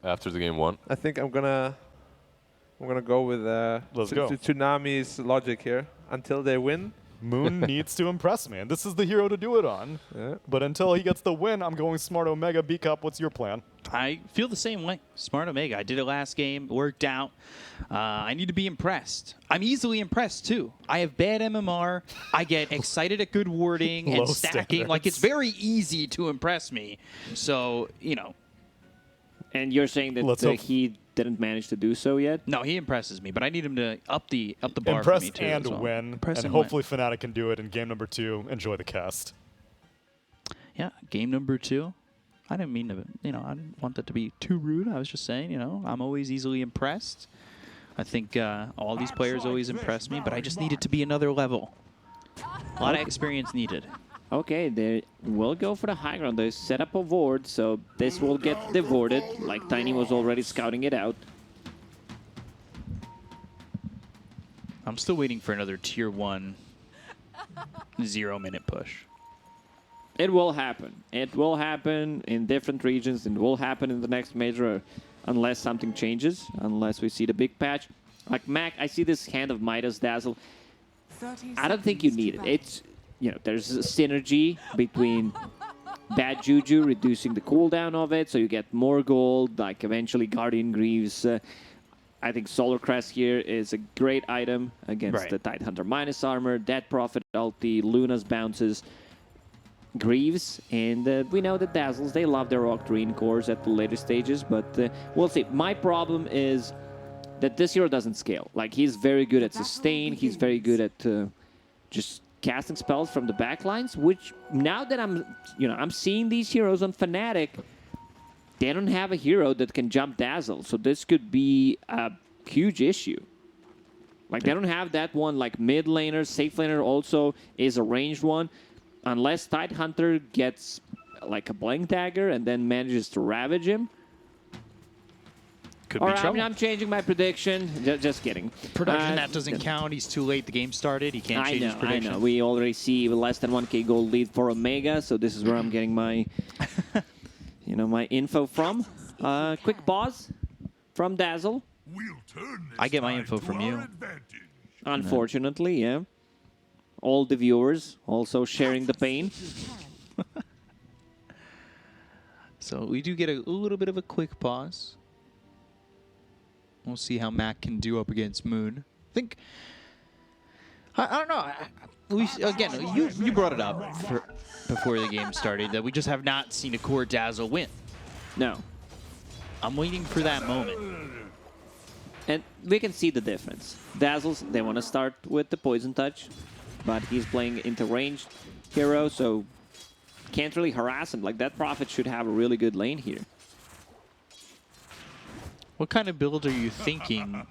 after the game 1? I think I'm gonna go with Let's go. Tsunami's logic here. Until they win. Moon needs to impress me, and this is the hero to do it on. Yeah. But until he gets the win, I'm going Smart Omega. B-Cup, what's your plan? I feel the same way. Smart Omega. I did it last game. Worked out. I need to be impressed. I'm easily impressed, too. I have bad MMR. I get excited at good warding and stacking. Standards. Like, it's very easy to impress me. So, you know. And you're saying that he didn't manage to do so yet? No, he impresses me, but I need him to up the bar Impress for me, too. and as well. win. Impress and hopefully Fnatic can do it in game number 2. Enjoy the cast. Yeah, game number 2. I didn't mean to, I didn't want that to be too rude. I was just saying, I'm always easily impressed. I think all these players always impress me, but I just need it to be another level. A lot of experience needed. Okay, they will go for the high ground. They set up a ward, so this will get devorded, like Tiny was already scouting it out. I'm still waiting for another tier 1 0-minute push. It will happen. It will happen in different regions, and it will happen in the next major unless something changes, unless we see the big patch. Like Mac, I see this hand of Midas Dazzle. I don't think you need it. It's, there's a synergy between bad Juju, reducing the cooldown of it, so you get more gold, like eventually Guardian Greaves. I think Solar Crest here is a great item against the Tidehunter minus armor, Dead Prophet ulti, Luna's bounces, Greaves, and we know that Dazzles, they love their Octarine cores at the later stages, but we'll see. My problem is that this hero doesn't scale. Like, he's very good at sustain, he's very good at just casting spells from the backlines, which now that I'm seeing these heroes on Fnatic, they don't have a hero that can jump Dazzle, so this could be a huge issue. Like, they don't have that one, like mid laner, safe laner also is a ranged one. Unless Tidehunter gets like a Blank Dagger and then manages to ravage him. Could be trouble. I'm changing my prediction. Just kidding. Production, that doesn't count. He's too late. The game started. He can't change his prediction. I know. We already see less than 1k gold lead for Omega, so this is where I'm getting my, my info from. Quick pause from Dazzle. I get my info from you. Unfortunately, yeah. All the viewers also sharing the pain. So we do get a little bit of a quick pause. We'll see how Mac can do up against Moon. I don't know. Again, you brought it up before the game started that we just have not seen a core Dazzle win. No. I'm waiting for that moment. And we can see the difference. Dazzles, they want to start with the Poison Touch, but he's playing into ranged hero, so can't really harass him. Like, that Prophet should have a really good lane here. What kind of build are you thinking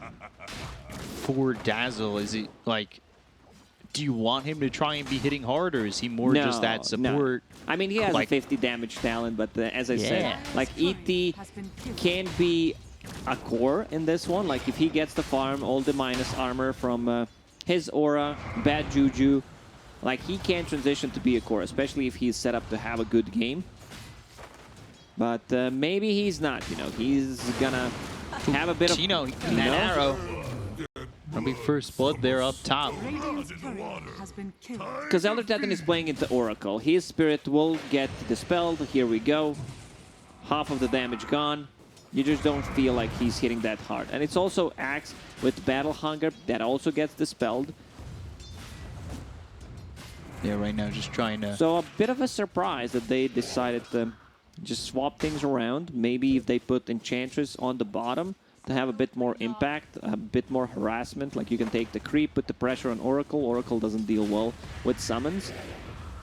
for Dazzle? Is it like, do you want him to try and be hitting hard, or is he more just that support? No. I mean, he has a 50 damage talent, but as I said, like, ET can be a core in this one. Like, if he gets the farm, all the minus armor from his aura, bad Juju, like, he can transition to be a core, especially if he's set up to have a good game. But maybe he's not, he's gonna have a bit of... Tino, that arrow. That'll be first blood there up top. Because Elder Titan is playing into Oracle. His spirit will get dispelled. Here we go. Half of the damage gone. You just don't feel like he's hitting that hard. And it's also Axe with Battle Hunger that also gets dispelled. Yeah, right now just trying to... So a bit of a surprise that they decided to just swap things around. Maybe if they put Enchantress on the bottom to have a bit more impact, a bit more harassment. Like, you can take the creep, put the pressure on Oracle. Oracle doesn't deal well with summons.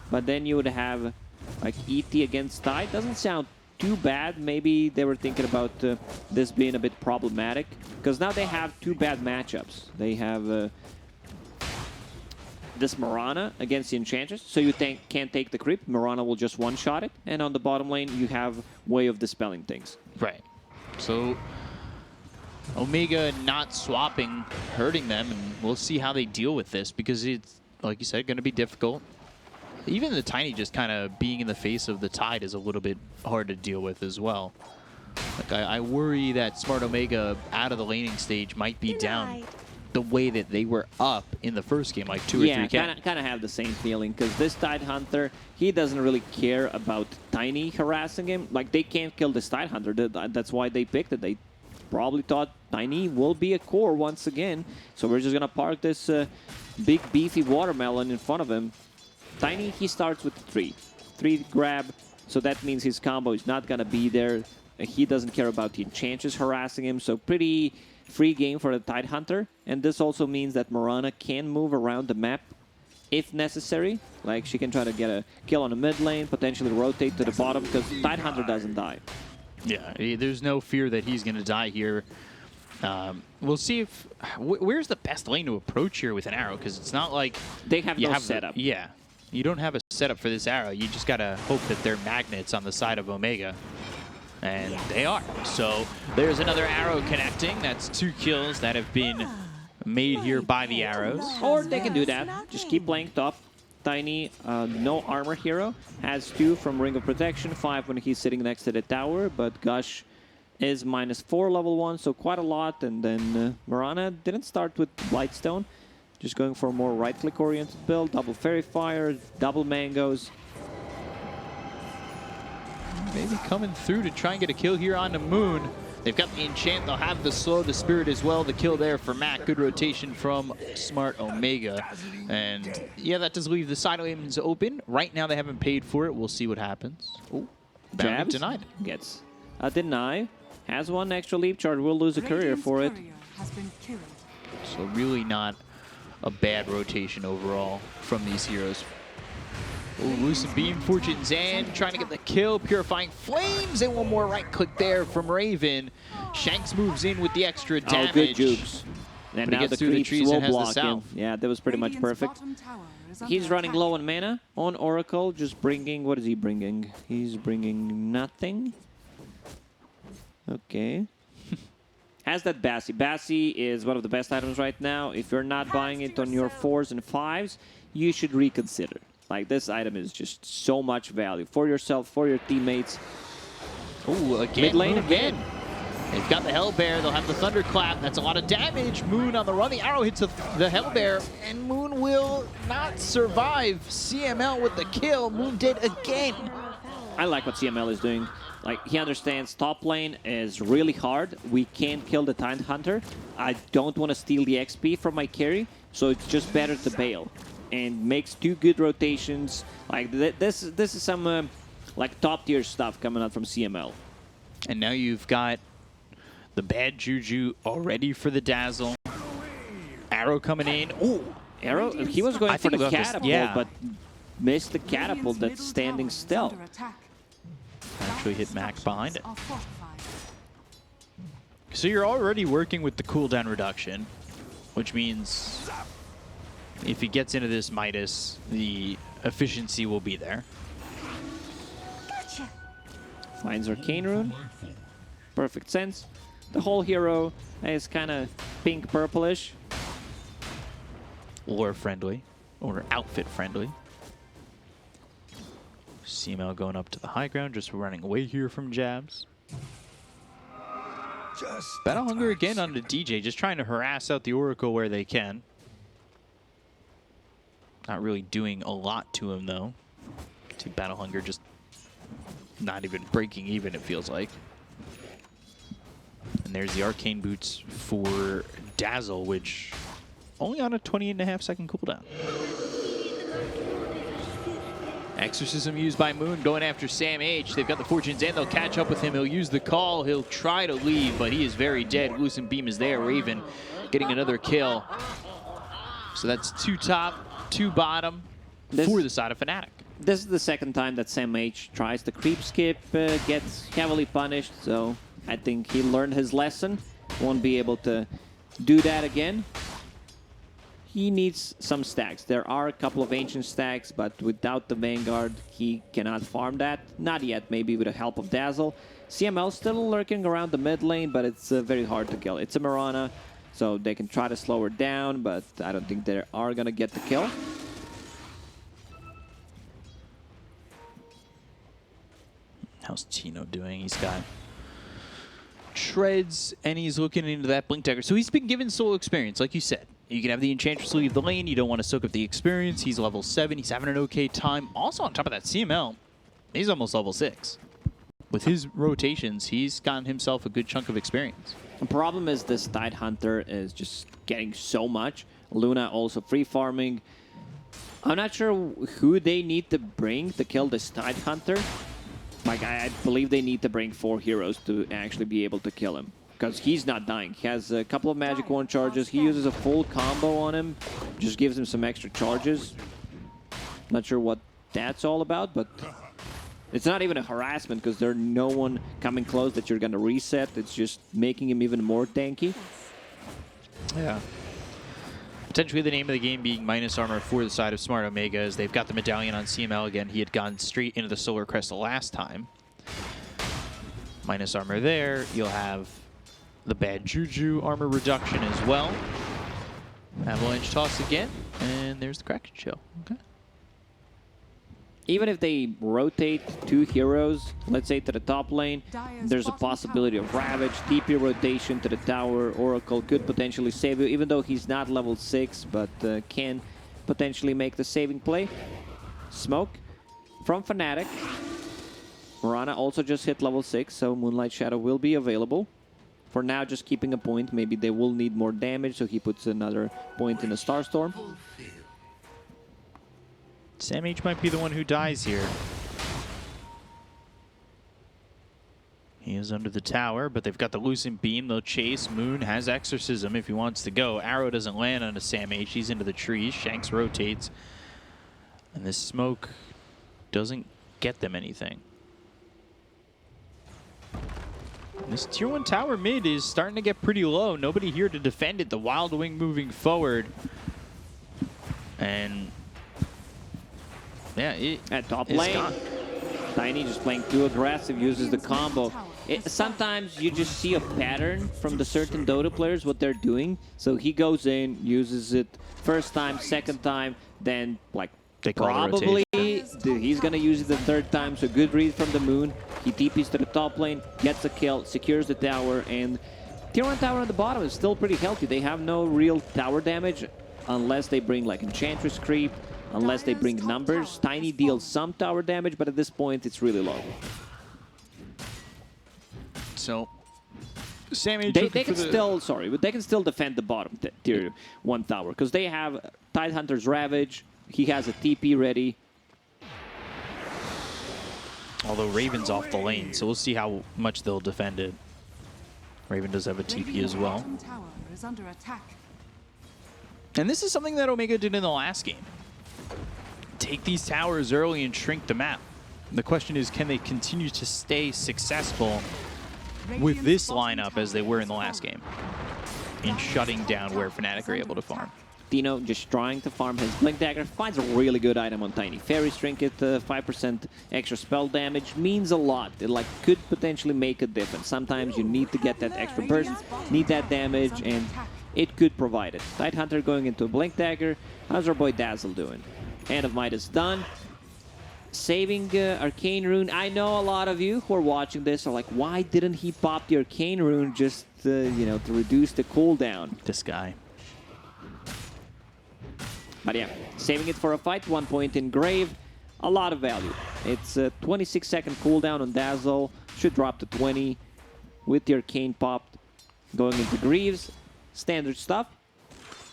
But then you would have like ET against Tide. Doesn't sound too bad. Maybe they were thinking about this being a bit problematic. Because now they have two bad matchups. They have this Mirana against the Enchantress, so you can't take the creep. Mirana will just one-shot it, and on the bottom lane, you have way of dispelling things. Right. So Omega not swapping, hurting them, and we'll see how they deal with this, because it's, like you said, going to be difficult. Even the Tiny just kind of being in the face of the Tide is a little bit hard to deal with as well. Like I worry that Smart Omega out of the laning stage might be down the way that they were up in the first game, like 2 or 3K. Yeah, kind of have the same feeling, because this Tidehunter, he doesn't really care about Tiny harassing him. Like, they can't kill this Tidehunter. That's why they picked it. They probably thought Tiny will be a core once again. So we're just going to park this big, beefy watermelon in front of him. Tiny, he starts with 3 grab, so that means his combo is not going to be there. He doesn't care about the enchanters harassing him, so pretty free game for the Tidehunter. And this also means that Mirana can move around the map if necessary. Like, she can try to get a kill on the mid lane, potentially rotate to the bottom, because Tidehunter doesn't die. Yeah, there's no fear that he's going to die here. We'll see if... where's the best lane to approach here with an arrow? Because it's not like... They have no setup. Yeah. You don't have a setup for this arrow. You just got to hope that they're magnets on the side of Omega. And they are. So there's another arrow connecting. That's 2 kills that have been made here by the arrows. Or they can do that. Just keep playing top. Tiny, no armor hero, has 2 from Ring of Protection, 5 when he's sitting next to the tower, but Gush is -4 level 1, so quite a lot. And then Mirana didn't start with Blightstone, just going for a more right-click oriented build, double Fairy Fire, double Mangoes. Maybe coming through to try and get a kill here on the Moon. They've got the enchant, they'll have the slow, the spirit as well. The kill there for Mac. Good rotation from Smart Omega. And yeah, that does leave the side lanes open. Right now they haven't paid for it. We'll see what happens. Oh, bound denied. Gets a deny. Has 1 extra leap charge. Will lose a courier for it. So really not a bad rotation overall from these heroes. Oh, Lucent Beam, Fortune's End, trying to get the kill, Purifying Flames, and 1 more right-click there from Raven. Shanks moves in with the extra damage. Oh, good jukes. And now the creeps will block him. Yeah, that was pretty much perfect. He's running low on mana on Oracle, just bringing... What is he bringing? He's bringing nothing. Okay. Has that Bassi. Bassi is one of the best items right now. If you're not buying it on your 4s and 5s, you should reconsider. Like, this item is just so much value for yourself, for your teammates. Oh, again, mid lane again. They've got the Hellbear. They'll have the Thunderclap. That's a lot of damage. Moon on the run. The arrow hits the Hellbear, and Moon will not survive. CML with the kill. Moon dead again. I like what CML is doing. Like, he understands top lane is really hard. We can't kill the Tidehunter. I don't want to steal the XP from my carry, so it's just better to bail. And makes 2 good rotations. Like, this is some like top tier stuff coming out from CML. And now you've got the bad juju already for the Dazzle. Arrow coming in. Oh, Arrow. He was going for the catapult, yeah, but missed the catapult that's standing still. Actually hit Mac behind it. So you're already working with the cooldown reduction, which means if he gets into this Midas, the efficiency will be there. Gotcha. Finds Arcane Rune. Perfect sense. The whole hero is kind of pink-purplish. Lore friendly, or outfit friendly. CML going up to the high ground, just running away here from jabs. Battle Hunger again on the DJ, just trying to harass out the Oracle where they can. Not really doing a lot to him, though. See Battle Hunger just not even breaking even, it feels like. And there's the Arcane Boots for Dazzle, which only on a 20.5-second cooldown. Exorcism used by Moon going after Sam H. They've got the Fortune's End. They'll catch up with him. He'll use the call. He'll try to leave, but he is very dead. Lucent Beam is there. Raven getting another kill. So that's 2 top, 2 bottom for the side of Fnatic. This is the second time that Sam H tries the creep skip, gets heavily punished, so I think he learned his lesson. Won't be able to do that again. He needs some stacks. There are a couple of ancient stacks, but without the Vanguard, he cannot farm that. Not yet, maybe with the help of Dazzle. CML still lurking around the mid lane, but it's very hard to kill. It's a Mirana, so they can try to slow her down, but I don't think they are going to get the kill. How's Tino doing? He's got Treads, and he's looking into that Blink Dagger. So he's been given solo experience, like you said. You can have the Enchantress leave the lane. You don't want to soak up the experience. He's level 7. He's having an okay time. Also, on top of that, CML, he's almost level 6. With his rotations, he's gotten himself a good chunk of experience. The problem is this Tidehunter is just getting so much. Luna also free farming. I'm not sure who they need to bring to kill this Tidehunter. Like, I believe they need to bring 4 heroes to actually be able to kill him. Because he's not dying. He has a couple of magic 1 charges. He uses a full combo on him. Just gives him some extra charges. Not sure what that's all about, but it's not even a harassment because there's no one coming close that you're going to reset. It's just making him even more tanky. Yeah. Potentially the name of the game being minus armor for the side of Smart Omega, as they've got the medallion on CML again. He had gone straight into the Solar Crest the last time. Minus armor there. You'll have the Bad Juju armor reduction as well. Avalanche toss again, and there's the Kraken Shell. Okay. Even if they rotate 2 heroes, let's say to the top lane, there's a possibility of Ravage, TP rotation to the tower. Oracle could potentially save you, even though he's not level 6, but can potentially make the saving play. Smoke from Fnatic. Mirana also just hit level 6, so Moonlight Shadow will be available. For now, just keeping a point. Maybe they will need more damage, so he puts another point in the Starstorm. Sam H might be the one who dies here. He is under the tower, but they've got the Lucent Beam. They'll chase. Moon has Exorcism if he wants to go. Arrow doesn't land on a Sam H. He's into the trees. Shanks rotates. And this smoke doesn't get them anything. This tier 1 tower mid is starting to get pretty low. Nobody here to defend it. The Wild Wing moving forward. And yeah, at top lane, gone. Tiny just playing too aggressive, uses the combo. Sometimes you just see a pattern from the certain Dota players, what they're doing. So he goes in, uses it first time, second time, then like they call probably he's gonna use it the 3rd time. So good read from the Moon. He TPs to the top lane, gets a kill, secures the tower, and tier 1 tower at the bottom is still pretty healthy. They have no real tower damage unless they bring like Enchantress creep. Unless they bring numbers. Tiny deals some tower damage, but at this point, it's really low. So, Sammy, they can still, sorry, but they can still defend the bottom tier 1 tower because they have Tidehunter's Ravage. He has a TP ready. Although Raven's off the lane, so we'll see how much they'll defend it. Raven does have a TP as well. And this is something that Omega did in the last game. Take these towers early and shrink the map. The question is, can they continue to stay successful with this lineup as they were in the last game in shutting down where Fnatic are able to farm? Dino just trying to farm his Blink Dagger, finds a really good item on Tiny. Fairy's Trinket, 5% extra spell damage means a lot. It like could potentially make a difference. Sometimes you need to get that extra burst, need that damage, and it could provide it. Tidehunter going into a Blink Dagger. How's our boy Dazzle doing? Hand of Midas done. Saving Arcane Rune. I know a lot of you who are watching this are like, why didn't he pop the Arcane Rune just, you know, to reduce the cooldown? This guy. But yeah, saving it for a fight. 1 point in Grave. A lot of value. It's a 26-second cooldown on Dazzle. Should drop to 20 with the Arcane popped. Going into Greaves. Standard stuff.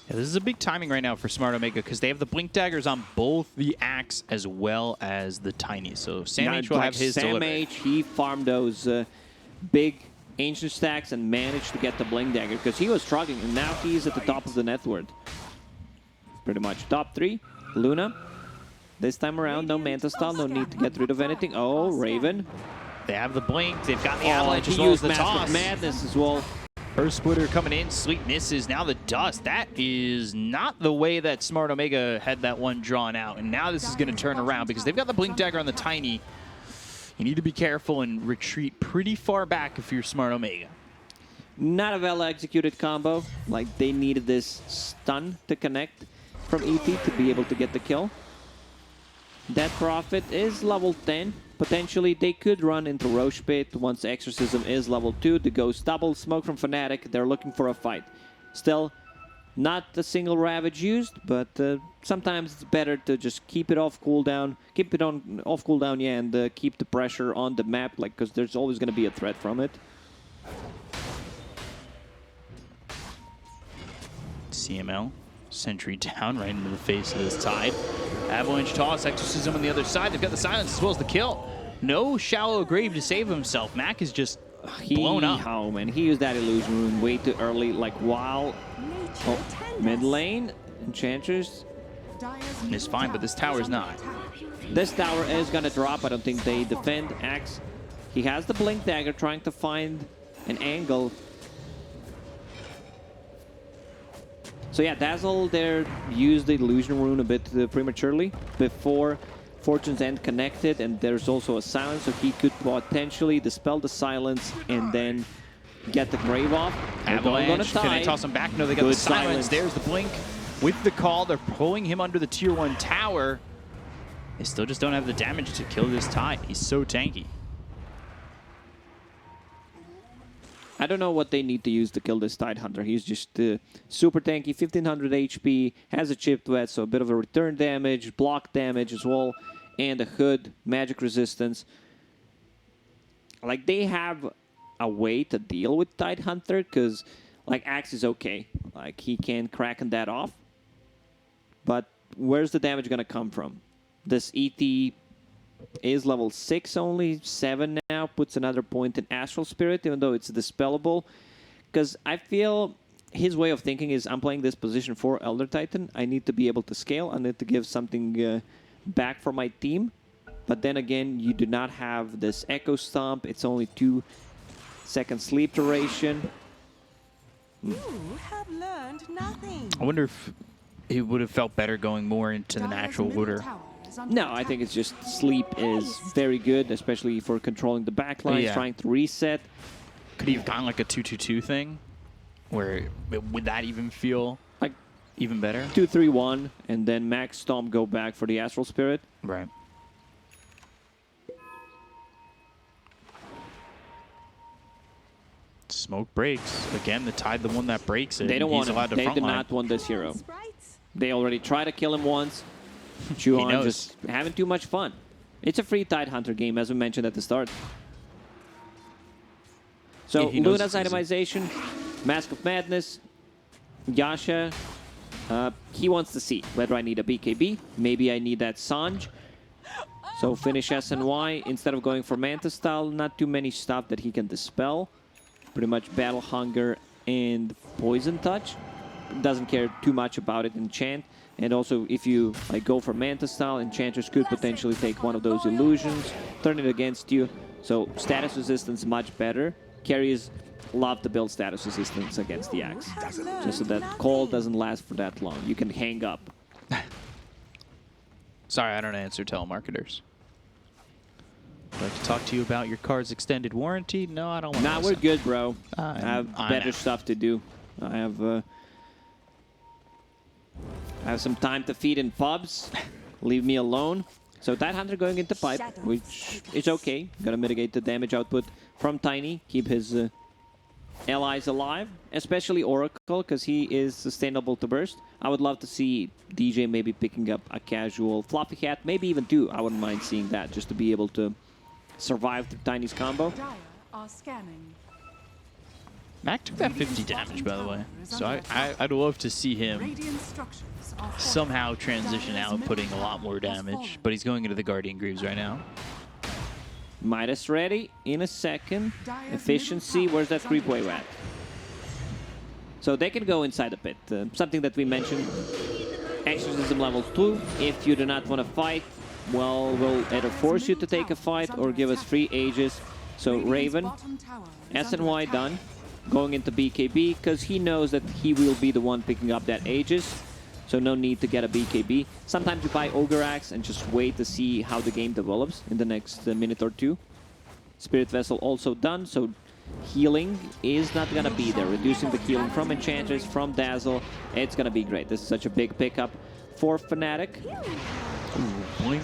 Yeah, this is a big timing right now for Smart Omega because they have the Blink Daggers on both the Axe as well as the Tiny. So Sam H will have his Sam H, he farmed those big Ancient stacks and managed to get the Blink Dagger because he was struggling, and now he's at the top of the net worth. Pretty much. Top 3, Luna. This time around, no Manta Style, no need to get rid of anything. Oh, Raven. They have the Blink, they've got the Avalanche as he well as used the Mask toss. of Madness as well. First splitter coming in, Sleep misses, now the Dust. That is not the way that Smart Omega had that one drawn out. And now this is going to turn around because they've got the Blink Dagger on the Tiny. You need to be careful and retreat pretty far back if you're Smart Omega. Not a well-executed combo. Like, they needed this stun to connect from ET to be able to get the kill. That Prophet is level 10. Potentially, they could run into Roche Pit once Exorcism is level 2. The Ghost double smoke from Fnatic. They're looking for a fight. Still, not a single Ravage used, but sometimes it's better to just keep it off cooldown. Keep it on off cooldown, yeah, and keep the pressure on the map, like, because there's always going to be a threat from it. CML, sentry down right into the face of this Tide. Avalanche toss, Exorcism on the other side. They've got the silence as well as the kill. No shallow grave to save himself. Mac is just blown up. Oh man, he used that illusion rune way too early, like while mid lane. Enchantress. It's fine, but this tower is not. This tower is gonna drop. I don't think they defend. Axe. He has the blink dagger, trying to find an angle. So yeah, Dazzle there used the illusion rune a bit prematurely before Fortune's End connected, and there's also a silence, so he could potentially dispel the silence and then get the grave off. Avalanche, can they toss him back? No, they got the silence. There's the blink with the call. They're pulling him under the tier 1 tower. They still just don't have the damage to kill this Tide. He's so tanky. I don't know what they need to use to kill this Tide Hunter. He's just super tanky, 1500 HP, has a chipped wet, so a bit of a return damage, block damage as well, and a hood, magic resistance. Like, they have a way to deal with Tide Hunter, because, like, Axe is okay. Like, he can crack that off. But where's the damage going to come from? This ET is level 6 only, 7 now, puts another point in Astral Spirit, even though it's dispellable. Because I feel his way of thinking is, I'm playing this position for Elder Titan, I need to be able to scale, I need to give something back for my team. But then again, you do not have this Echo Stomp, it's only 2-second sleep duration. You have learned nothing. I wonder if it would have felt better going more into the natural order. No, I think it's just sleep is very good, especially for controlling the backlines, trying to reset. Could he have gone like a 2-2-2 thing? Where would that even feel like even better? 2-3-1, and then Max Stomp go back for the Astral Spirit. Right. Smoke breaks. Again, the Tide, the one that breaks it. They don't want him. They do frontline. not want this hero. They already tried to kill him once. Chuan just having too much fun. It's a free Tide Hunter game, as we mentioned at the start. So Luna's itemization, Mask of Madness, Yasha. He wants to see whether I need a BKB. Maybe I need that Sanj. So finish SNY instead of going for Manta style. Not too many stuff that he can dispel. Pretty much Battle Hunger and Poison Touch. Doesn't care too much about it. Enchant. And also, if you like go for Manta style, Enchanters could potentially take one of those illusions, turn it against you. So status resistance much better. Carries love to build status resistance against the Axe, just so that call doesn't last for that long. You can hang up. Sorry, I don't answer telemarketers. I'd like to talk to you about your car's extended warranty. No, I don't want to. Nah, we're good, bro. I have better stuff to do. I have some time to feed in pubs. Leave me alone. So Tide Hunter going into pipe, which is okay. Gonna mitigate the damage output from Tiny. Keep his allies alive, especially Oracle, because he is sustainable to burst. I would love to see DJ maybe picking up a casual Fluffy Hat, maybe even 2. I wouldn't mind seeing that, just to be able to survive through Tiny's combo. Mac took that 50 damage, by the way. So I'd love to see him somehow transition out, putting a lot more damage. But he's going into the Guardian Greaves right now. Midas ready in a second. Efficiency, where's that creep wave at? So they can go inside the pit. Something that we mentioned. Exorcism level 2. If you do not want to fight, well, we'll either force you to take a fight or give us free Aegis. So Raven, SNY done. Going into BKB, because he knows that he will be the one picking up that Aegis. So no need to get a BKB. Sometimes you buy Ogre Axe and just wait to see how the game develops in the next minute or 2. Spirit Vessel also done, so healing is not going to be there. Reducing the healing from Enchanters, from Dazzle. It's going to be great. This is such a big pickup for Fnatic. Ooh, blink.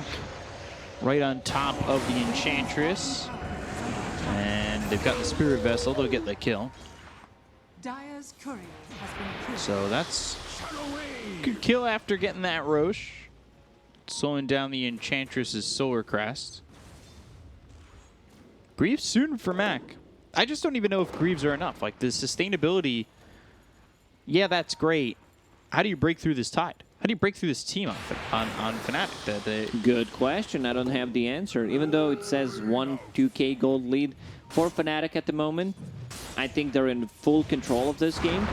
right on top of the Enchantress. And they've got the Spirit Vessel. They'll get the kill. Dire's courier has been killed. So that's good kill after getting that Roche. Slowing down the Enchantress's Solar Crest. Greaves soon for Mac. I just don't even know if Greaves are enough. Like, the sustainability, yeah, that's great. How do you break through this tide? How do you break through this team on Fnatic? Good question. I don't have the answer. Even though it says 2K gold lead for Fnatic at the moment, I think they're in full control of this game.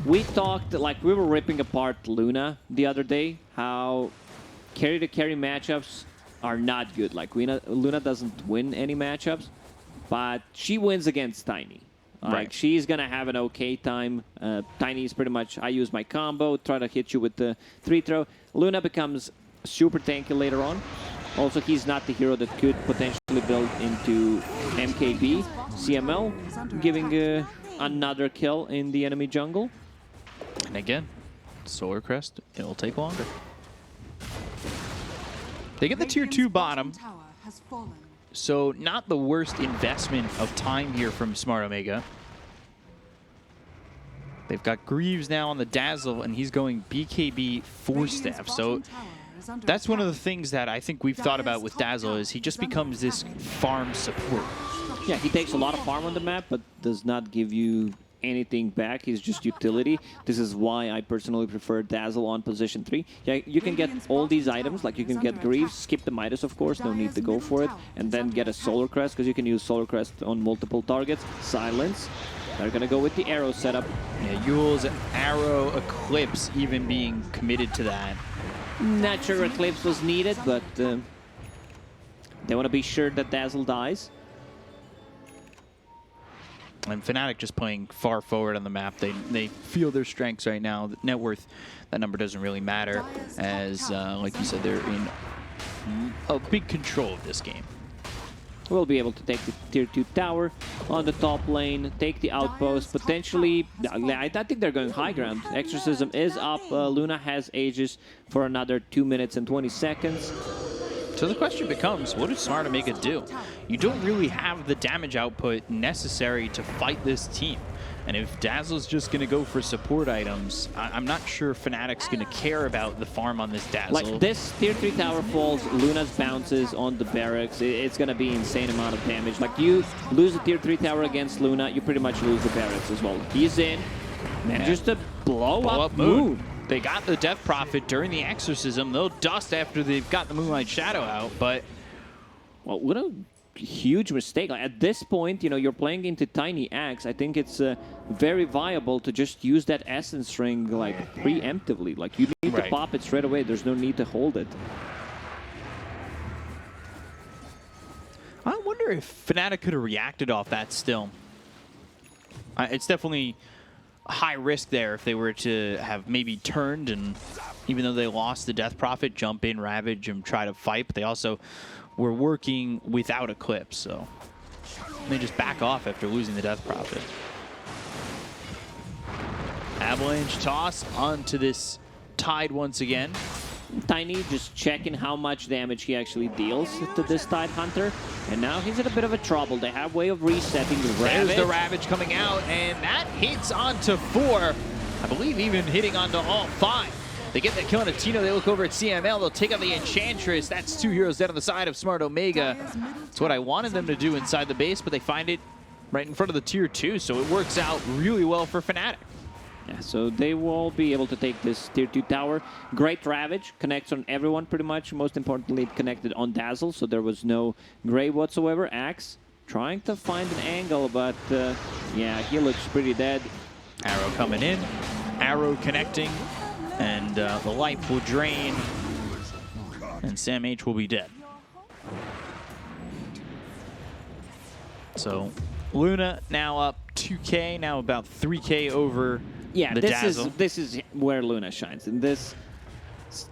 We talked, like, we were ripping apart Luna the other day, how carry-to-carry matchups are not good. Like, Luna doesn't win any matchups, but she wins against Tiny. Like, Right. she's going to have an okay time. Tiny is pretty much, I use my combo, try to hit you with the 3-throw. Luna becomes super tanky later on. Also, he's not the hero that could potentially build into MKB. CML giving another kill in the enemy jungle. And again, Solar Crest, it'll take longer. They get the tier 2 bottom, Tower has fallen. so not the worst investment of time here from Smart Omega. They've got Greaves now on the Dazzle, and he's going BKB 4-step. So that's one of the things that I think we've thought about with Dazzle is he just becomes this farm support. Yeah, he takes a lot of farm on the map, but does not give you anything back. He's just utility. This is why I personally prefer Dazzle on position 3. Yeah, you can get all these items, like you can get Greaves, skip the Midas, of course, no need to go for it, and then get a Solar Crest, because you can use Solar Crest on multiple targets. Silence. They're going to go with the Arrow setup. Yeah, Yule's Arrow Eclipse even being committed to that. Not sure Eclipse was needed, but they want to be sure that Dazzle dies. And Fnatic just playing far forward on the map. They feel their strengths right now. Net worth, that number doesn't really matter, as, like you said, they're in a big control of this game. We'll be able to take the tier 2 tower on the top lane, take the outpost, potentially. I think they're going high ground. Exorcism is up. Luna has Aegis for another 2 minutes and 20 seconds. So the question becomes, what does Smart Omega do? You don't really have the damage output necessary to fight this team. And if Dazzle's just going to go for support items, I'm not sure Fnatic's going to care about the farm on this Dazzle. Like, this tier 3 tower falls, Luna's bounces on the barracks. It's going to be insane amount of damage. Like, you lose a tier 3 tower against Luna, you pretty much lose the barracks as well. He's in. Manages to blow up Moon. They got the Death Prophet during the Exorcism. They'll dust after they've got the Moonlight Shadow out, but... Well, what a huge mistake. Like, at this point, you know, you're playing into Tiny Axe. I think it's very viable to just use that Essence Ring, like, preemptively. Like, you need to pop it straight away. There's no need to hold it. I wonder if Fnatic could have reacted off that still. It's definitely high risk there if they were to have maybe turned, and even though they lost the Death Prophet, jump in, Ravage, and try to fight, but they also were working without Eclipse, so they just back off after losing the Death Prophet. Avalanche toss onto this Tide once again. Tiny just checking how much damage he actually deals to this Tide Hunter. And now he's in a bit of a trouble. They have way of resetting the Ravage. There's the Ravage coming out, and that hits onto 4. I believe even hitting onto all 5. They get that kill on a Tino. They look over at CML. They'll take out the Enchantress. That's 2 heroes dead on the side of Smart Omega. It's what I wanted them to do inside the base, but they find it right in front of the tier 2, so it works out really well for Fnatic. Yeah, so they will be able to take this tier 2 tower. Great Ravage, connects on everyone pretty much. Most importantly, it connected on Dazzle, so there was no gray whatsoever. Axe trying to find an angle, but yeah, he looks pretty dead. Arrow coming in, Arrow connecting, and the life will drain, and Sam H will be dead. So Luna now up 2K, now about 3K over the Dazzle. this is where Luna shines. In this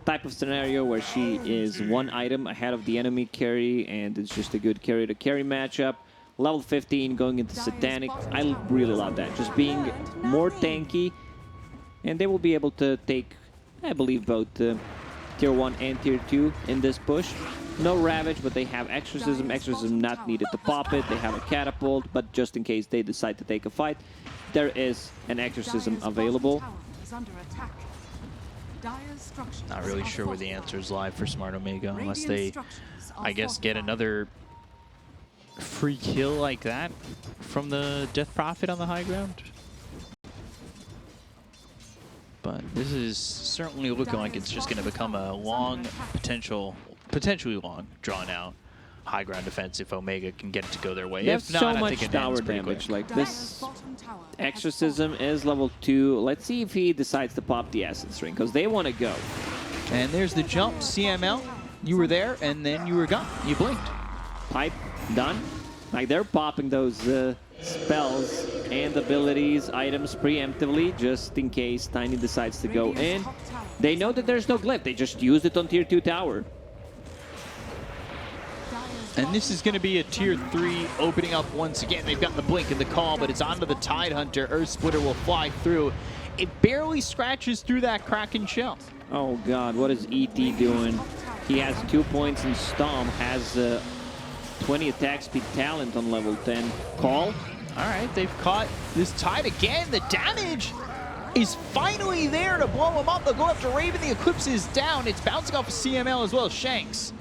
type of scenario where she is one item ahead of the enemy carry, and it's just a good carry-to-carry matchup. Level 15 going into Satanic. I really love that. Just being more tanky, and they will be able to take, I believe, both tier 1 and tier 2 in this push. No Ravage, but they have Exorcism. Exorcism not needed to pop it. They have a Catapult, but just in case they decide to take a fight, there is an Exorcism available. Not really sure where the answers lie for Smart Omega, unless they, I guess, get another free kill like that from the Death Prophet on the high ground. But this is certainly looking like it's just going to become a long, potentially long, drawn-out high ground defense if Omega can get it to go their way. They have If not, so I much think it tower ends pretty damage. quick. Like this Exorcism is level 2. Let's see if he decides to pop the Essence Ring, because they want to go. And there's the jump, CML. You were there, and then you were gone. You blinked. Pipe done. Like they're popping those spells and abilities, items preemptively, just in case Tiny decides to go in. They know that there's no glyph. They just used it on tier 2 tower. And this is going to be a tier 3 opening up once again. They've got the blink and the call, but it's onto the Tidehunter. Earth Splitter will fly through. It barely scratches through that Kraken shell. Oh god, what is ET doing? He has 2 points in Stomp, has 20 attack speed talent on level 10. Call. All right, they've caught this Tide again. The damage is finally there to blow him up. They'll go after Raven. The Eclipse is down. It's bouncing off of CML as well. Shanks.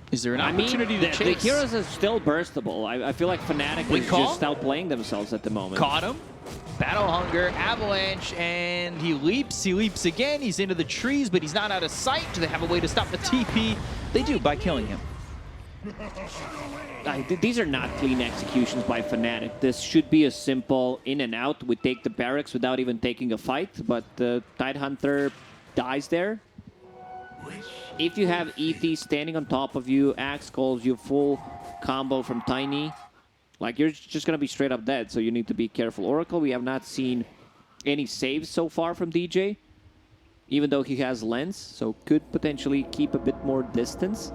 Is there an opportunity to chase? The heroes are still burstable. I feel like Fnatic is call? just outplaying themselves at the moment. Caught him. Battle Hunger, Avalanche, and he leaps. He leaps again. He's into the trees, but he's not out of sight. Do they have a way to stop the TP? They do, by killing him. These are not clean executions by Fnatic. This should be a simple in and out. We take the barracks without even taking a fight, but the Tidehunter dies there. If you have ET standing on top of you, Axe calls you full combo from Tiny, like you're just going to be straight up dead, so you need to be careful. Oracle, we have not seen any saves so far from DJ, even though he has Lens, so could potentially keep a bit more distance.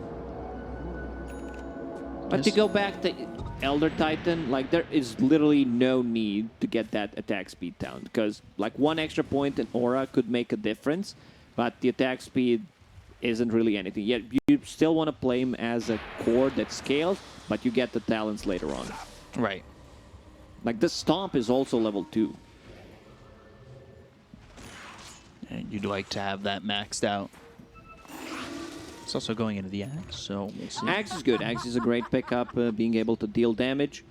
But to go back to Elder Titan, like there is literally no need to get that attack speed down, because like 1 extra point in Aura could make a difference, but the attack speed isn't really anything. Yet you still want to play him as a core that scales, but you get the talents later on. Right. Like the Stomp is also level 2. And you'd like to have that maxed out. It's also going into the Axe, so we'll see. Axe is good. Axe is a great pickup, being able to deal damage,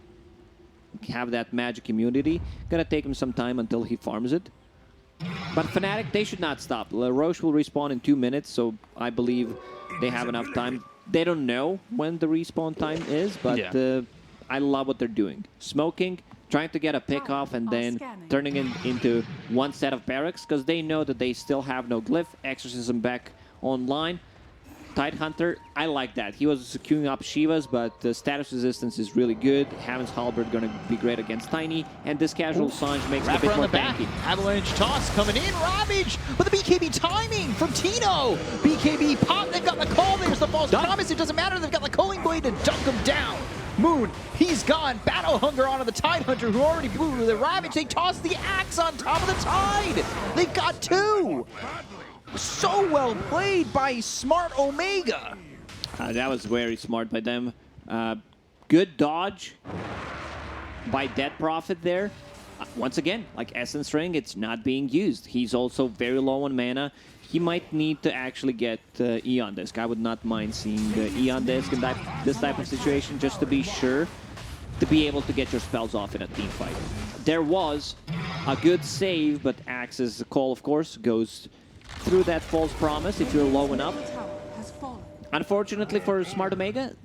have that magic immunity. Gonna take him some time until he farms it. But Fnatic, they should not stop. Roche will respawn in 2 minutes, so I believe they have enough time. They don't know when the respawn time is, but yeah. I love what they're doing. Smoking, trying to get a pick off, and then turning it into one set of barracks, because they know that they still have no glyph. Exorcism back online. Tidehunter, I like that. He was queuing up Shivas, but the status resistance is really good. Heaven's Halberd going to be great against Tiny, and this casual Sange makes it a bit more tanky. Avalanche toss coming in. Ravage with the BKB timing from Tino. BKB pop. They've got the call. There's the false promise. It doesn't matter. They've got the Culling Blade to dunk him down. Moon, he's gone. Battle Hunger onto the Tidehunter, who already blew to the Ravage. They toss the Axe on top of the Tide. They've got 2. So well played by Smart Omega. That was very smart by them. Good dodge by Dead Prophet there. Once again, like Essence Ring, it's not being used. He's also very low on mana. He might need to actually get Eon Disc. I would not mind seeing Eon Disc in this type of situation, just to be sure to be able to get your spells off in a team fight. There was a good save, but Axe's call, of course, goes through that false promise if you're low enough. Unfortunately for Smart Omega,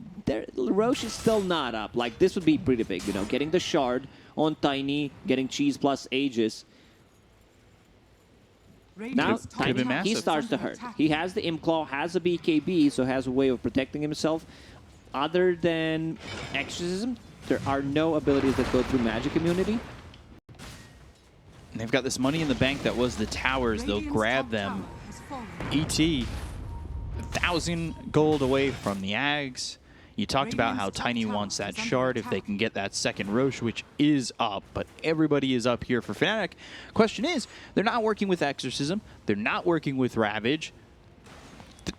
Roche is still not up. Like, this would be pretty big, you know, getting the Shard on Tiny, getting Cheese plus Aegis. Now, Tiny, he starts to hurt. He has the Imclaw, has a BKB, so has a way of protecting himself. Other than Exorcism, there are no abilities that go through magic immunity. And they've got this money in the bank that was the towers. They'll grab them. ET, 1,000 gold away from the Ags. You talked about how Tiny wants that shard if they can get that second Roche, which is up, but everybody is up here for Fnatic. Question is, they're not working with Exorcism. They're not working with Ravage.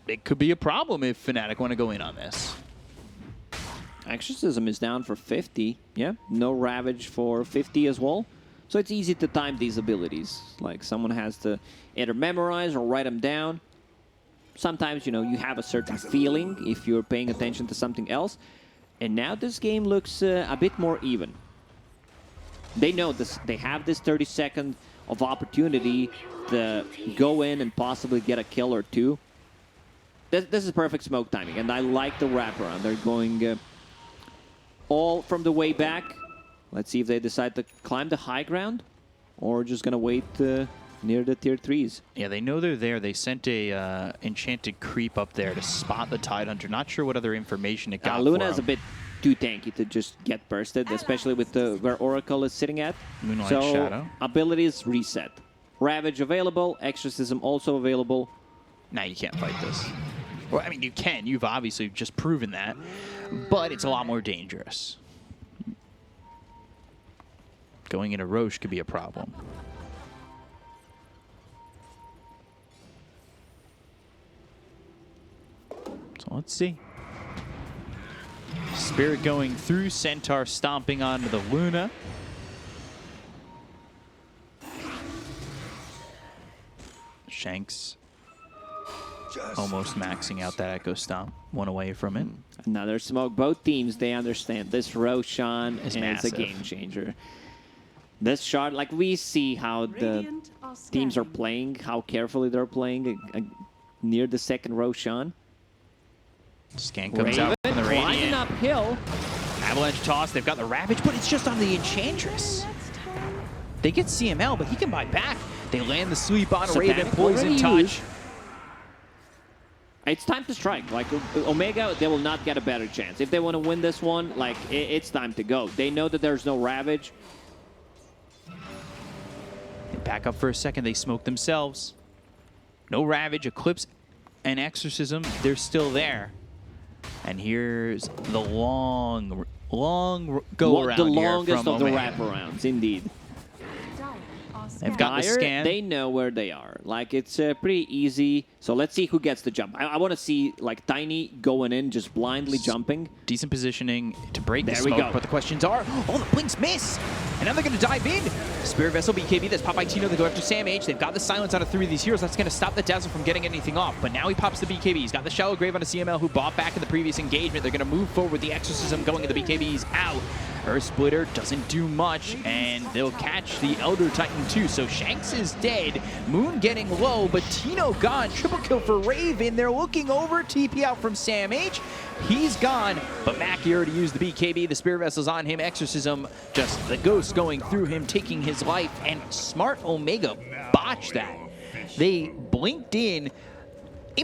it could be a problem if Fnatic want to go in on this. Exorcism is down for 50. Yeah, no Ravage for 50 as well. So it's easy to time these abilities. Like someone has to either memorize or write them down. Sometimes, you know, you have a certain feeling if you're paying attention to something else. And now this game looks a bit more even. They know this. They have this 30 seconds of opportunity to go in and possibly get a kill or two. This is perfect smoke timing, and I like the wraparound. They're going all from the way back. Let's see if they decide to climb the high ground or just going to wait near the tier 3s. Yeah, they know they're there. They sent a enchanted creep up there to spot the Tidehunter. Not sure what other information it got Luna for is a him. bit too tanky to just get bursted, especially with where Oracle is sitting at. Moonlight so Shadow. Abilities reset. Ravage available, Exorcism also available. Nah, you can't fight this. Well, I mean, you can. You've obviously just proven that. But it's a lot more dangerous. Going into Roche could be a problem. So let's see. Spirit going through, Centaur stomping onto the Luna. Shanks almost maxing out that Echo Stomp. One away from it. Another smoke. Both teams, they understand this Roshan is a massive. game changer. This shot, like we see how the Radiant are teams are scanning. playing, how carefully they're playing near the second Roshan. Scan comes Raven out from the climbing Radiant. uphill. Avalanche toss. They've got the Ravage, but it's just on the Enchantress. They get CML, but he can buy back. They land the sweep on Satanic Raven. Poison already touch. used. It's time to strike. Like Omega, they will not get a better chance. If they want to win this one, like it's time to go. They know that there's no Ravage. They back up for a second. They smoke themselves. No Ravage, Eclipse, and Exorcism. They're still there. And here's the long go around The here longest from of the Omega. wraparounds, indeed. Dire are They've scanning. got the Dire, scan. they know where they are. Like, it's pretty easy. So let's see who gets the jump. I want to see, like, Tiny going in, just blindly jumping. Decent positioning to break the There we smoke, go. but the questions are, oh, the blinks miss! And now they're going to dive in. Spirit Vessel, BKB, that's popped by Tino. They go after Sam H. They've got the silence out of 3 of these heroes. That's going to stop the Dazzle from getting anything off. But now he pops the BKB. He's got the Shallow Grave on a CML who bought back in the previous engagement. They're going to move forward with the Exorcism going and the BKB's out. Earth Splitter doesn't do much, and they'll catch the Elder Titan too. So Shanks is dead. Moon getting low, but Tino gone. Triple kill for Raven. They're looking over. TP out from Sam H. He's gone, but Mackie already used the BKB. The Spirit Vessel's on him. Exorcism, just the ghost going through him, taking his life, and smart Omega botched that. They blinked in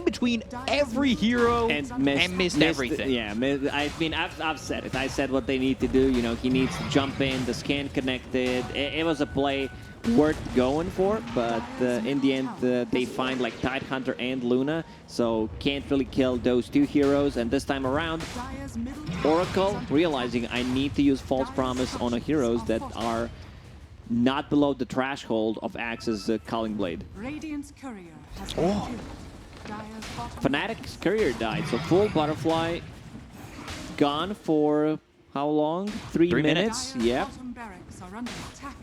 between every hero and missed everything. Yeah, I mean, I've said it. I said what they need to do. You know, he needs to jump in, the scan connected. It was a play worth going for, but in the end, they find like Tidehunter and Luna, so can't really kill those 2 heroes. And this time around, Dire's middle tower Oracle is under realizing I need to use False Promise on heroes that are not below the threshold of Axe's Calling Blade. Radiant's courier has been killed. Dire's bottom Fnatic's courier died, so full butterfly gone for how long? 3 3 minutes? Dire's Yep. bottom barracks are under attack.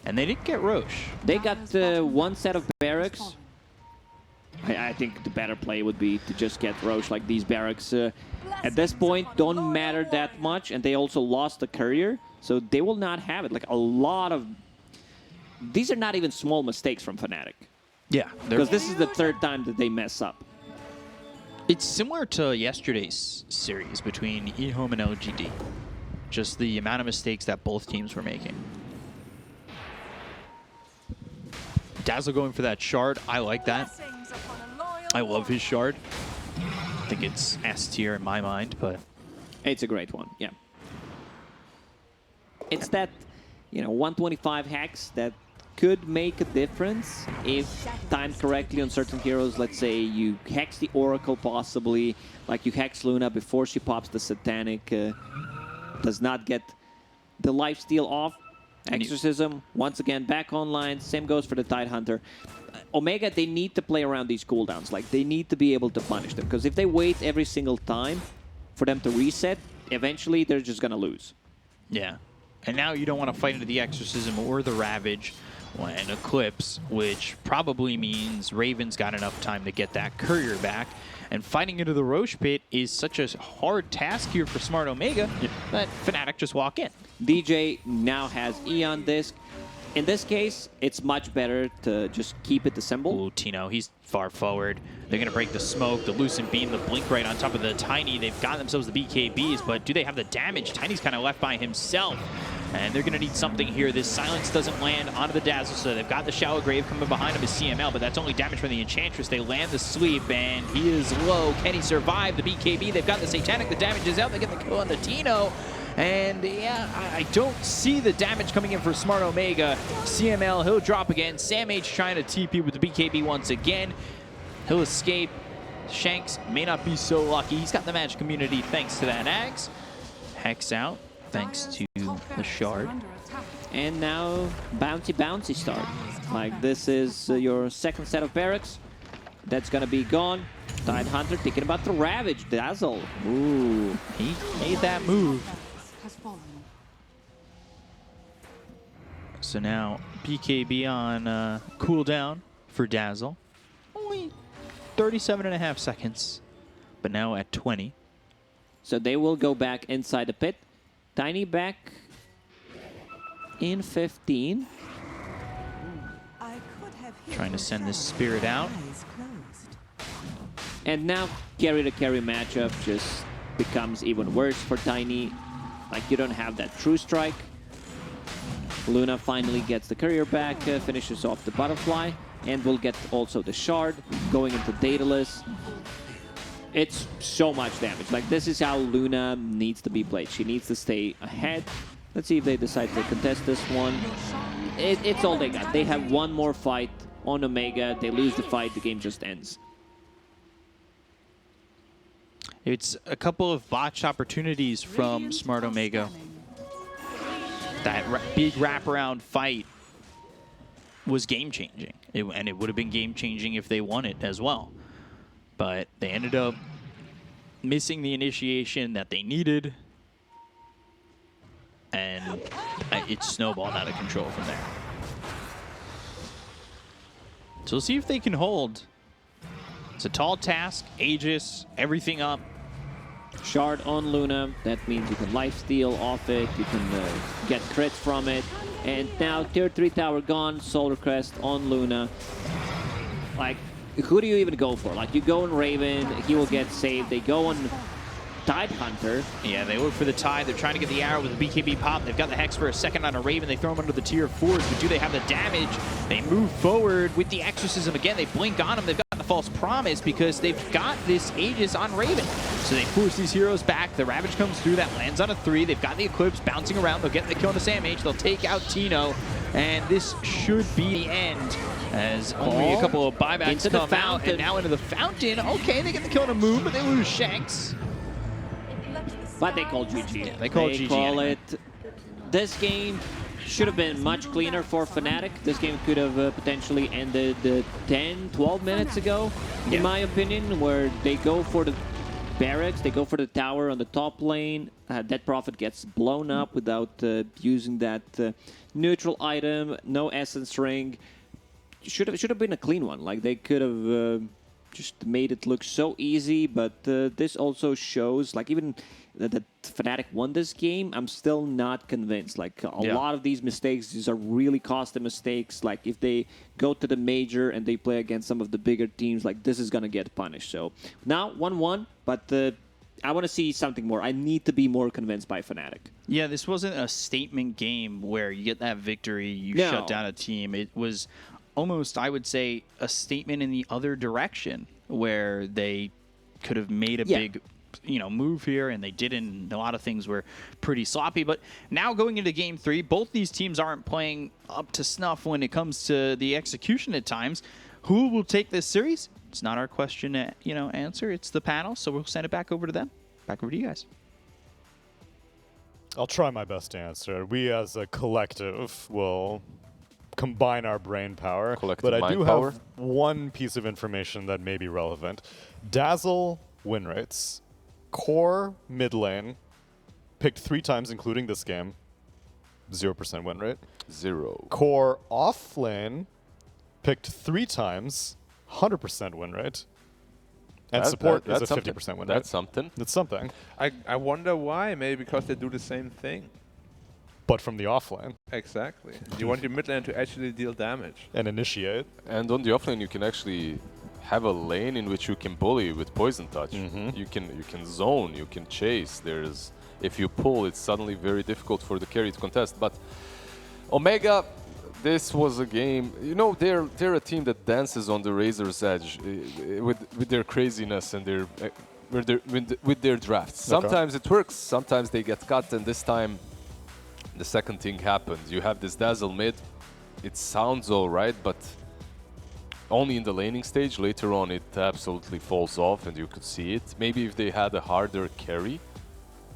And they didn't get Roche. They got one set of barracks. I think the better play would be to just get Roche. Like, these barracks at this point don't matter that much, and they also lost the courier, so they will not have it. Like, a lot of... These are not even small mistakes from Fnatic, Yeah. because this is the 3rd time that they mess up. It's similar to yesterday's series between eHome and LGD. Just the amount of mistakes that both teams were making. Dazzle going for that shard. I like that. I love his shard. I think it's S tier in my mind, but It's a great one, yeah. It's that, you know, 125 hex that could make a difference if timed correctly on certain heroes. Let's say you hex the Oracle possibly, like you hex Luna before she pops the Satanic, does not get the lifesteal off, Exorcism, once again, back online. Same goes for the Tidehunter. Omega, they need to play around these cooldowns. Like, they need to be able to punish them. Because if they wait every single time for them to reset, eventually they're just going to lose. Yeah. And now you don't want to fight into the Exorcism or the Ravage when Eclipse, which probably means Raven's got enough time to get that Courier back. And fighting into the Roche Pit is such a hard task here for Smart Omega that Fnatic just walk in. DJ now has Eon Disc. In this case, it's much better to just keep it assembled. Ooh, Tino, he's far forward. They're going to break the smoke, the Lucent Beam, the Blink right on top of the Tiny. They've got themselves the BKBs, but do they have the damage? Tiny's kind of left by himself. And they're going to need something here. This silence doesn't land onto the Dazzle, so they've got the Shallow Grave coming behind him as CML, but that's only damage from the Enchantress. They land the sweep, and he is low. Can he survive the BKB? They've got the Satanic. The damage is out. They get the kill on the Tino. And yeah, I don't see the damage coming in for Smart Omega. CML, he'll drop again. Sam H trying to TP with the BKB once again. He'll escape. Shanks may not be so lucky. He's got the magic immunity thanks to that Axe. Hex out thanks to the Shard. And now bouncy start. Like, this is your second set of barracks. That's gonna be gone. Tidehunter thinking about the Ravage. Dazzle. Ooh. He made that move. So now BKB on cooldown for Dazzle. Only 37.5 seconds, but now at 20. So they will go back inside the pit. Tiny back in 15. Trying to send this Spirit out. And now carry-to-carry matchup just becomes even worse for Tiny. Like, you don't have that true strike. Luna finally gets the Courier back, finishes off the Butterfly, and will get also the Shard going into Daedalus. It's so much damage. Like, this is how Luna needs to be played. She needs to stay ahead. Let's see if they decide to contest this one. It's all they got. They have one more fight on Omega. They lose the fight, the game just ends. It's a couple of botched opportunities from Smart Omega. That big wraparound fight was game-changing. And it would have been game-changing if they won it as well. But they ended up missing the initiation that they needed. And it snowballed out of control from there. So we'll see if they can hold. It's a tall task, Aegis, everything up. Shard on Luna, that means you can lifesteal off it, you can get crits from it. And now tier 3 tower gone, Solar Crest on Luna. Like, who do you even go for? Like, you go on Raven, he will get saved. They go on Tidehunter. Yeah, they look for the Tide. They're trying to get the arrow with the BKB pop. They've got the Hex for a second on a Raven. They throw him under the tier 4s, but do they have the damage? They move forward with the Exorcism again. They blink on him. They've got the False Promise because they've got this Aegis on Raven. So they force these heroes back. The Ravage comes through. That lands on a 3. They've got the Eclipse bouncing around. They'll get the kill on the Sam H. They'll take out Tino. And this should be the end as only a couple of buybacks come out. And now into the Fountain. Okay, they get the kill on a Moon, but they lose Shanks. But they call GG. Yeah, they call GG anyway. This game should have been much cleaner for Fnatic. This game could have potentially ended 10, 12 minutes ago, in my opinion, where they go for the barracks, they go for the tower on the top lane. Dead Prophet gets blown up without using that neutral item, no Essence Ring. Should have been a clean one. Like, they could have just made it look so easy, but this also shows, like, even that Fnatic won this game, I'm still not convinced. Like, a lot of these mistakes, these are really costly mistakes. Like, if they go to the major and they play against some of the bigger teams, like, this is going to get punished. So now 1-1, but I want to see something more. I need to be more convinced by Fnatic. Yeah, this wasn't a statement game where you get that victory, you shut down a team. It was almost, I would say, a statement in the other direction where they could have made a big move here, and they didn't. A lot of things were pretty sloppy. But now going into Game 3, both these teams aren't playing up to snuff when it comes to the execution at times. Who will take this series? It's not our question to answer. It's the panel, so we'll send it back over to them. Back over to you guys. I'll try my best to answer. We as a collective will combine our brain power. Collective but I mind do power. have one piece of information that may be relevant. Dazzle win rates. Core mid lane picked 3 times, including this game. 0% win rate. 0. Core off lane picked 3 times. 100% win rate. And support is a something. 50% win That's rate. something. It's something. I wonder why. Maybe because they do the same thing. But from the offlane Exactly. You want your mid lane to actually deal damage. and initiate. And on the offlane, you can actually have a lane in which you can bully with poison touch. You can zone, you can chase. There's if you pull, it's suddenly very difficult for the carry to contest. But Omega, this was a game. You know, they're a team that dances on the razor's edge with their craziness and their with their drafts. Sometimes it works, sometimes they get cut, and this time the second thing happened. You have this Dazzle mid. It sounds all right, but only in the laning stage. Later on, it absolutely falls off, and you could see it. Maybe if they had a harder carry,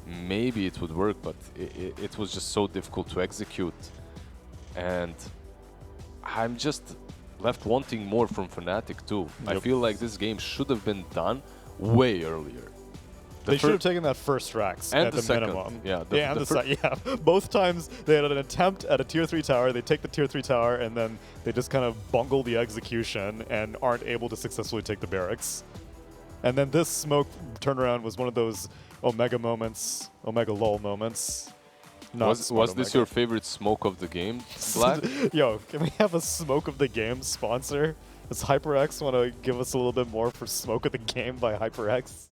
maybe it would work, but it was just so difficult to execute. And I'm just left wanting more from Fnatic too. I feel like this game should have been done way earlier. They should have taken that first Rax and at the the second. minimum. Yeah, and the second. Yeah, both times they had an attempt at a tier 3 tower. They take the tier 3 tower, and then they just kind of bungle the execution and aren't able to successfully take the barracks. And then this smoke turnaround was one of those Omega moments, Omega lol moments. Was this your favorite smoke of the game, Black? Yo, can we have a smoke of the game sponsor? Does HyperX want to give us a little bit more for smoke of the game by HyperX?